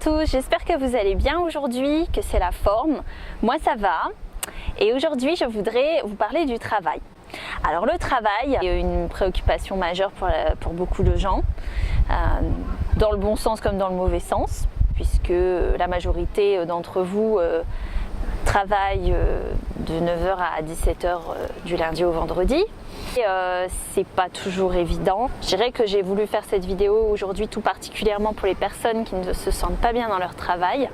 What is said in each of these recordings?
tous, j'espère que vous allez bien aujourd'hui, que c'est la forme. Moi ça va et aujourd'hui je voudrais vous parler du travail. Alors le travail est une préoccupation majeure pour beaucoup de gens, dans le bon sens comme dans le mauvais sens, puisque la majorité d'entre vous travaille de 9h à 17h du lundi au vendredi. C'est pas toujours évident. Je dirais que j'ai voulu faire cette vidéo aujourd'hui tout particulièrement pour les personnes qui ne se sentent pas bien dans leur travail,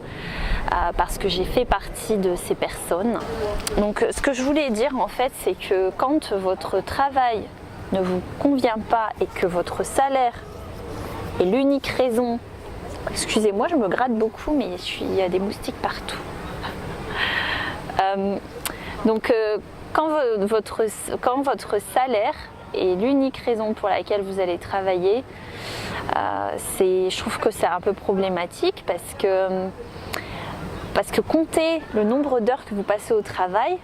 parce que j'ai fait partie de ces personnes. Donc ce que je voulais dire en fait, c'est que quand votre travail ne vous convient pas et que votre salaire est l'unique raison, excusez-moi je me gratte beaucoup mais il y a des moustiques partout. Quand votre salaire est l'unique raison pour laquelle vous allez travailler, je trouve que c'est un peu problématique parce que compter le nombre d'heures que vous passez au travail,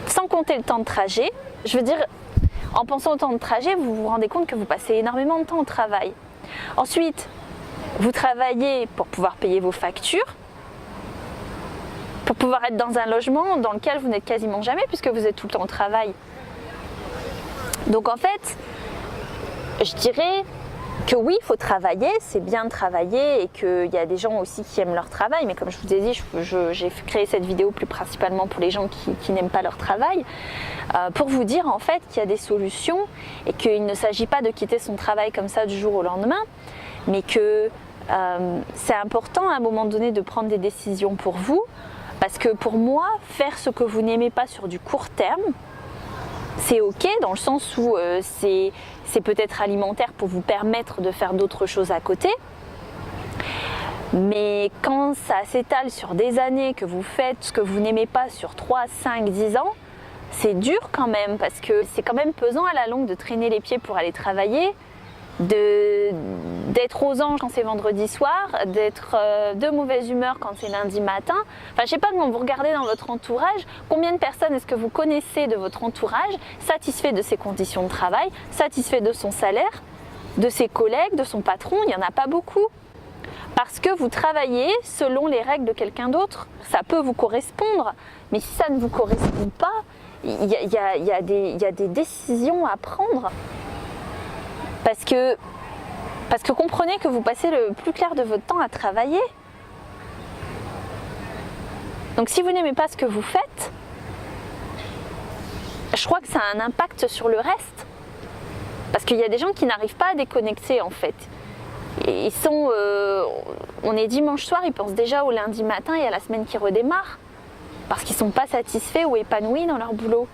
sans compter le temps de trajet, je veux dire, en pensant au temps de trajet, vous vous rendez compte que vous passez énormément de temps au travail. Ensuite, vous travaillez pour pouvoir payer vos factures, pour pouvoir être dans un logement dans lequel vous n'êtes quasiment jamais puisque vous êtes tout le temps au travail. Donc en fait, je dirais que oui, il faut travailler, c'est bien de travailler et qu'il y a des gens aussi qui aiment leur travail, mais comme je vous ai dit, j'ai créé cette vidéo plus principalement pour les gens qui n'aiment pas leur travail, pour vous dire en fait qu'il y a des solutions et qu'il ne s'agit pas de quitter son travail comme ça du jour au lendemain, mais que c'est important à un moment donné de prendre des décisions pour vous. Parce que pour moi, faire ce que vous n'aimez pas sur du court terme, c'est ok dans le sens où c'est peut-être alimentaire pour vous permettre de faire d'autres choses à côté. Mais quand ça s'étale sur des années, que vous faites ce que vous n'aimez pas sur 3, 5, 10 ans, c'est dur quand même parce que c'est quand même pesant à la longue de traîner les pieds pour aller travailler, d'être aux anges quand c'est vendredi soir, d'être de mauvaise humeur quand c'est lundi matin. Enfin, je sais pas, quand vous regardez dans votre entourage, combien de personnes est-ce que vous connaissez de votre entourage satisfait de ses conditions de travail, satisfait de son salaire, de ses collègues, de son patron? Il n'y en a pas beaucoup. Parce que vous travaillez selon les règles de quelqu'un d'autre. Ça peut vous correspondre, mais si ça ne vous correspond pas, il y a des décisions à prendre. Parce que comprenez que vous passez le plus clair de votre temps à travailler. Donc si vous n'aimez pas ce que vous faites, je crois que ça a un impact sur le reste. Parce qu'il y a des gens qui n'arrivent pas à déconnecter en fait. Et on est dimanche soir, ils pensent déjà au lundi matin et à la semaine qui redémarre. Parce qu'ils ne sont pas satisfaits ou épanouis dans leur boulot.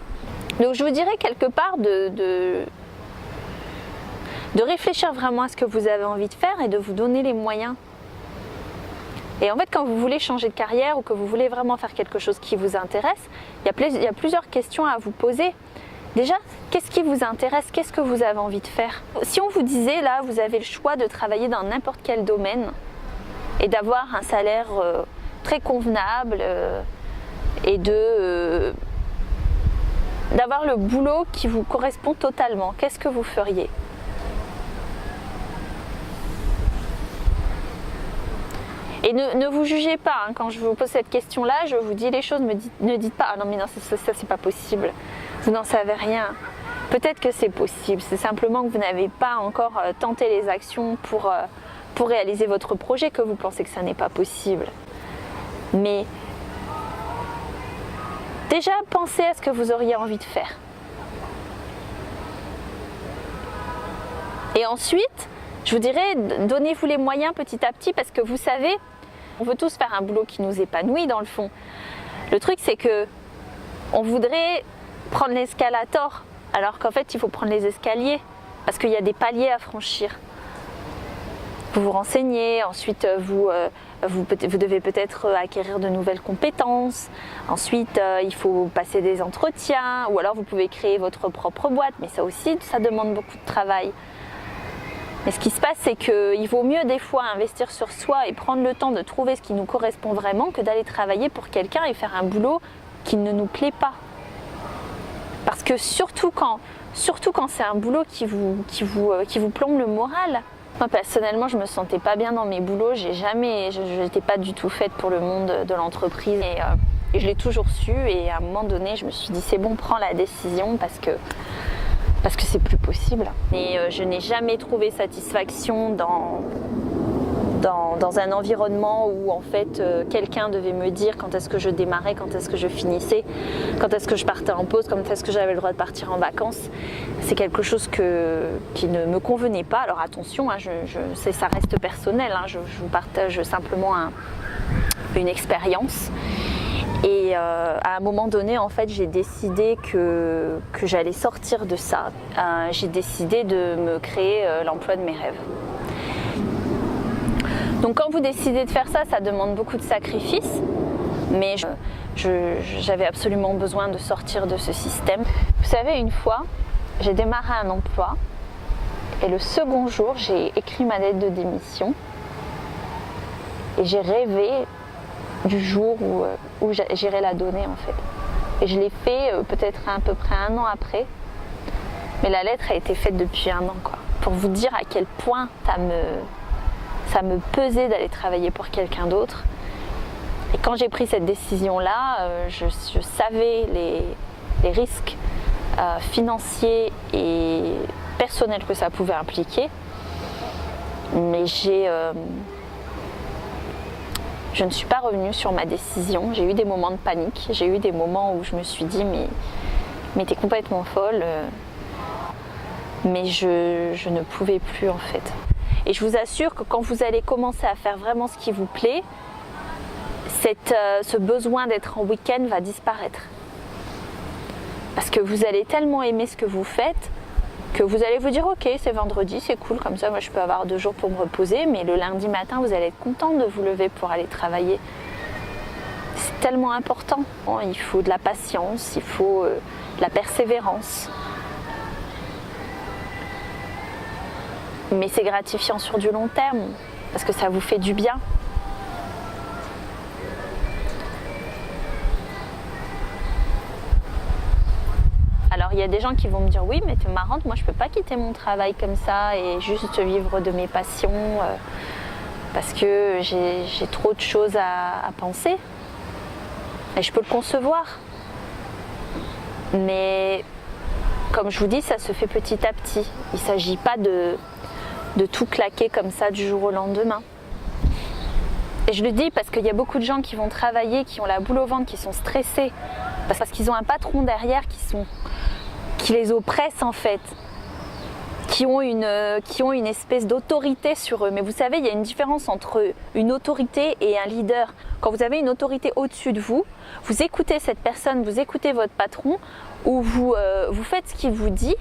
Donc je vous dirais quelque part de réfléchir vraiment à ce que vous avez envie de faire et de vous donner les moyens. Et en fait, quand vous voulez changer de carrière ou que vous voulez vraiment faire quelque chose qui vous intéresse, il y a plusieurs questions à vous poser. Déjà, qu'est-ce qui vous intéresse? Qu'est-ce que vous avez envie de faire? Si on vous disait, là, vous avez le choix de travailler dans n'importe quel domaine et d'avoir un salaire très convenable et d'avoir le boulot qui vous correspond totalement, qu'est-ce que vous feriez? Et ne vous jugez pas, hein, quand je vous pose cette question-là, je vous dis les choses, ne dites pas « Ah non mais non, ça c'est pas possible, vous n'en savez rien ». Peut-être que c'est possible, c'est simplement que vous n'avez pas encore tenté les actions pour réaliser votre projet que vous pensez que ça n'est pas possible. Mais déjà, pensez à ce que vous auriez envie de faire. Et ensuite, je vous dirais, donnez-vous les moyens petit à petit parce que vous savez, on veut tous faire un boulot qui nous épanouit dans le fond. Le truc c'est que on voudrait prendre l'escalator alors qu'en fait il faut prendre les escaliers parce qu'il y a des paliers à franchir. Vous vous renseignez, ensuite vous devez peut-être acquérir de nouvelles compétences, ensuite il faut passer des entretiens ou alors vous pouvez créer votre propre boîte, mais ça aussi ça demande beaucoup de travail. Mais ce qui se passe, c'est qu'il vaut mieux des fois investir sur soi et prendre le temps de trouver ce qui nous correspond vraiment que d'aller travailler pour quelqu'un et faire un boulot qui ne nous plaît pas. Parce que surtout quand c'est un boulot qui vous plombe le moral, Moi personnellement, je me sentais pas bien dans mes boulots, je n'étais pas du tout faite pour le monde de l'entreprise et je l'ai toujours su. Et à un moment donné, je me suis dit c'est bon, prends la décision parce que c'est plus possible. Et je n'ai jamais trouvé satisfaction dans un environnement où en fait quelqu'un devait me dire quand est-ce que je démarrais, quand est-ce que je finissais, quand est-ce que je partais en pause, quand est-ce que j'avais le droit de partir en vacances. C'est quelque chose qui ne me convenait pas. Alors attention, hein, ça reste personnel, hein, je vous partage simplement une expérience. Et à un moment donné, en fait, j'ai décidé que j'allais sortir de ça. J'ai décidé de me créer l'emploi de mes rêves. Donc quand vous décidez de faire ça, ça demande beaucoup de sacrifices, mais j'avais absolument besoin de sortir de ce système. Vous savez, une fois, j'ai démarré un emploi et le second jour, j'ai écrit ma lettre de démission et j'ai rêvé du jour où j'irais la donner en fait. Et je l'ai fait peut-être à peu près 1 an après, mais la lettre a été faite depuis 1 an, quoi. Pour vous dire à quel point ça me pesait d'aller travailler pour quelqu'un d'autre. Et quand j'ai pris cette décision-là, je savais les risques financiers et personnels que ça pouvait impliquer. Mais je ne suis pas revenue sur ma décision. J'ai eu des moments de panique. J'ai eu des moments où je me suis dit mais t'es complètement folle. Mais je ne pouvais plus en fait. Et je vous assure que quand vous allez commencer à faire vraiment ce qui vous plaît, ce besoin d'être en week-end va disparaître. Parce que vous allez tellement aimer ce que vous faites que vous allez vous dire ok, c'est vendredi, c'est cool, comme ça moi je peux avoir 2 jours pour me reposer, mais le lundi matin vous allez être content de vous lever pour aller travailler. C'est tellement important. Il faut de la patience, il faut de la persévérance. Mais c'est gratifiant sur du long terme, parce que ça vous fait du bien. Alors il y a des gens qui vont me dire oui, mais t'es marrante, moi je peux pas quitter mon travail comme ça et juste vivre de mes passions parce que j'ai trop de choses à penser. Et je peux le concevoir. Mais comme je vous dis, ça se fait petit à petit. Il ne s'agit pas de tout claquer comme ça du jour au lendemain. Et je le dis parce qu'il y a beaucoup de gens qui vont travailler, qui ont la boule au ventre, qui sont stressés, parce qu'ils ont un patron derrière qui les oppresse en fait, qui ont une espèce d'autorité sur eux. Mais vous savez, il y a une différence entre une autorité et un leader. Quand vous avez une autorité au-dessus de vous, vous écoutez cette personne, vous écoutez votre patron, ou vous faites ce qu'il vous dit,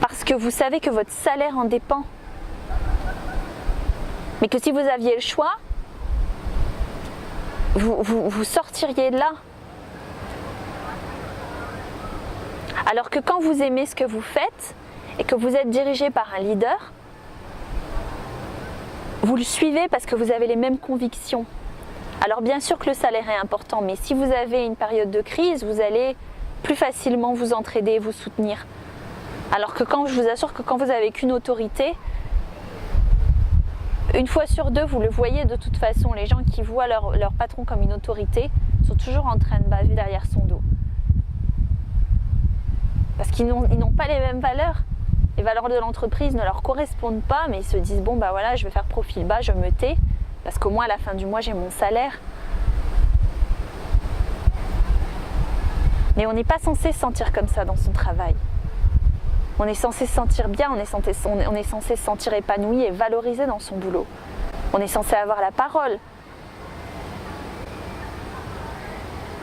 parce que vous savez que votre salaire en dépend. Mais que si vous aviez le choix, vous sortiriez de là. Alors que quand vous aimez ce que vous faites et que vous êtes dirigé par un leader, vous le suivez parce que vous avez les mêmes convictions. Alors bien sûr que le salaire est important, mais si vous avez une période de crise, vous allez plus facilement vous entraider, vous soutenir. Alors que je vous assure que quand vous n'avez qu'une autorité, une fois sur 2, vous le voyez de toute façon, les gens qui voient leur patron comme une autorité sont toujours en train de baver derrière son dos. Parce qu'ils n'ont pas les mêmes valeurs. Les valeurs de l'entreprise ne leur correspondent pas, mais ils se disent bon bah voilà, je vais faire profil bas, je me tais, parce qu'au moins à la fin du mois j'ai mon salaire. Mais on n'est pas censé se sentir comme ça dans son travail. On est censé se sentir bien, on est censé se sentir épanoui et valorisé dans son boulot. On est censé avoir la parole.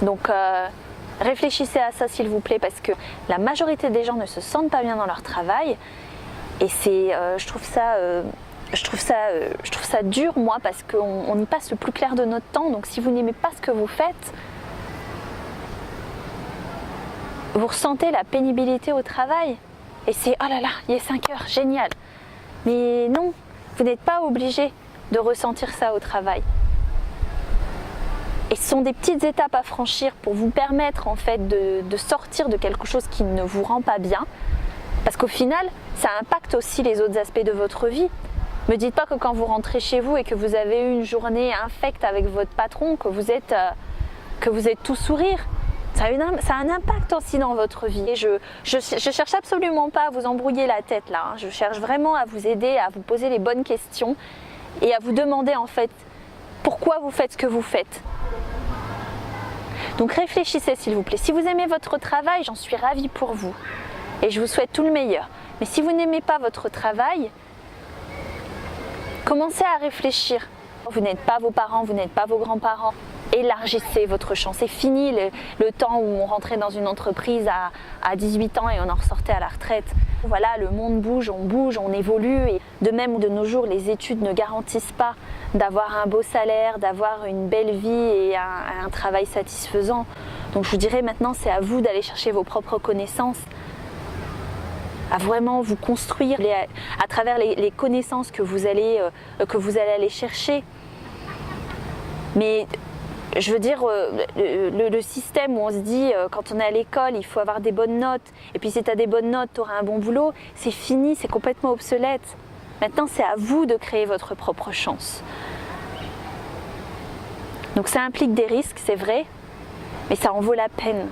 Donc réfléchissez à ça s'il vous plaît, parce que la majorité des gens ne se sentent pas bien dans leur travail. Et je trouve ça dur moi, parce qu'on y passe le plus clair de notre temps. Donc si vous n'aimez pas ce que vous faites, vous ressentez la pénibilité au travail. Et c'est oh là là, il est 5 heures, génial. Mais non, vous n'êtes pas obligé de ressentir ça au travail. Et ce sont des petites étapes à franchir pour vous permettre en fait de sortir de quelque chose qui ne vous rend pas bien. Parce qu'au final, ça impacte aussi les autres aspects de votre vie. Me dites pas que quand vous rentrez chez vous et que vous avez eu une journée infecte avec votre patron, que vous êtes tout sourire. Ça a un impact aussi dans votre vie. Et je cherche absolument pas à vous embrouiller la tête là. Je cherche vraiment à vous aider, à vous poser les bonnes questions et à vous demander en fait pourquoi vous faites ce que vous faites. Donc réfléchissez s'il vous plaît. Si vous aimez votre travail, j'en suis ravie pour vous et je vous souhaite tout le meilleur. Mais si vous n'aimez pas votre travail, commencez à réfléchir. Vous n'êtes pas vos parents, vous n'êtes pas vos grands-parents. Élargissez votre champ. C'est fini le temps où on rentrait dans une entreprise à 18 ans et on en ressortait à la retraite. Voilà, le monde bouge, on évolue. Et de même, de nos jours, les études ne garantissent pas d'avoir un beau salaire, d'avoir une belle vie et un travail satisfaisant. Donc je vous dirais maintenant, c'est à vous d'aller chercher vos propres connaissances, à vraiment vous construire à travers les connaissances que vous allez aller chercher. Mais je veux dire, le système où on se dit quand on est à l'école, il faut avoir des bonnes notes, et puis si tu as des bonnes notes, tu auras un bon boulot, c'est fini, c'est complètement obsolète. Maintenant, c'est à vous de créer votre propre chance. Donc ça implique des risques, c'est vrai, mais ça en vaut la peine.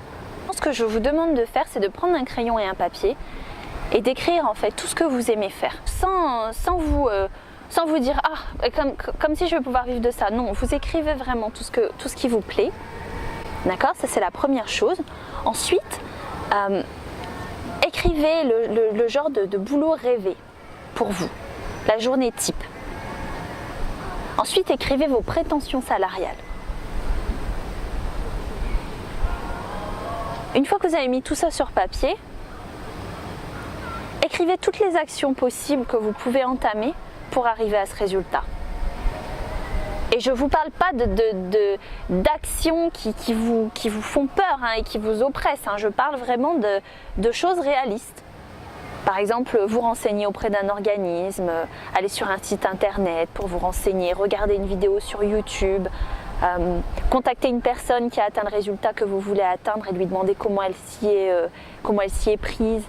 Ce que je vous demande de faire, c'est de prendre un crayon et un papier et d'écrire en fait tout ce que vous aimez faire, sans vous dire ah comme si je vais pouvoir vivre de ça. Non, vous écrivez vraiment tout ce qui vous plaît. D'accord, ça c'est la première chose. Ensuite, écrivez le genre de boulot rêvé pour vous, la journée type. Ensuite, écrivez vos prétentions salariales. Une fois que vous avez mis tout ça sur papier, écrivez toutes les actions possibles que vous pouvez entamer pour arriver à ce résultat. Et je ne vous parle pas d'actions qui vous font peur et qui vous oppressent. Je parle vraiment de choses réalistes. Par exemple, vous renseigner auprès d'un organisme, aller sur un site internet pour vous renseigner, regarder une vidéo sur YouTube, contacter une personne qui a atteint le résultat que vous voulez atteindre et lui demander comment elle s'y est prise.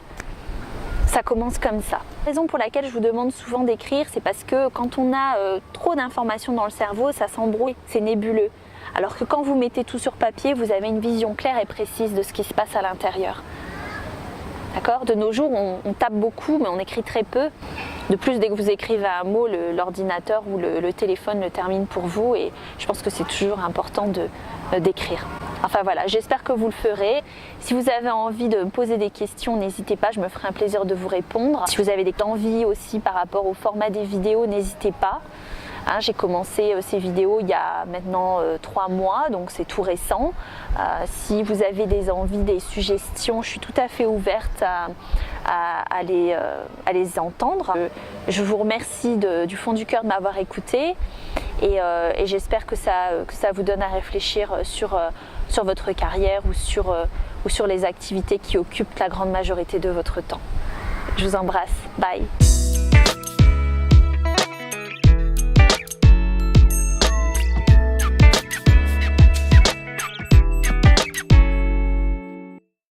Ça commence comme ça. La raison pour laquelle je vous demande souvent d'écrire, c'est parce que quand on a trop d'informations dans le cerveau, ça s'embrouille, c'est nébuleux. Alors que quand vous mettez tout sur papier, vous avez une vision claire et précise de ce qui se passe à l'intérieur. D'accord ? De nos jours, on tape beaucoup, mais on écrit très peu. De plus, dès que vous écrivez un mot, l'ordinateur ou le téléphone le termine pour vous. Et je pense que c'est toujours important d'écrire. Enfin voilà, j'espère que vous le ferez. Si vous avez envie de me poser des questions, n'hésitez pas, je me ferai un plaisir de vous répondre. Si vous avez des envies aussi par rapport au format des vidéos, n'hésitez pas. J'ai commencé ces vidéos il y a maintenant 3 mois, donc c'est tout récent. Si vous avez des envies, des suggestions, je suis tout à fait ouverte à les entendre. Je vous remercie du fond du cœur de m'avoir écouté et j'espère que ça vous donne à réfléchir sur votre carrière ou sur les activités qui occupent la grande majorité de votre temps. Je vous embrasse. Bye.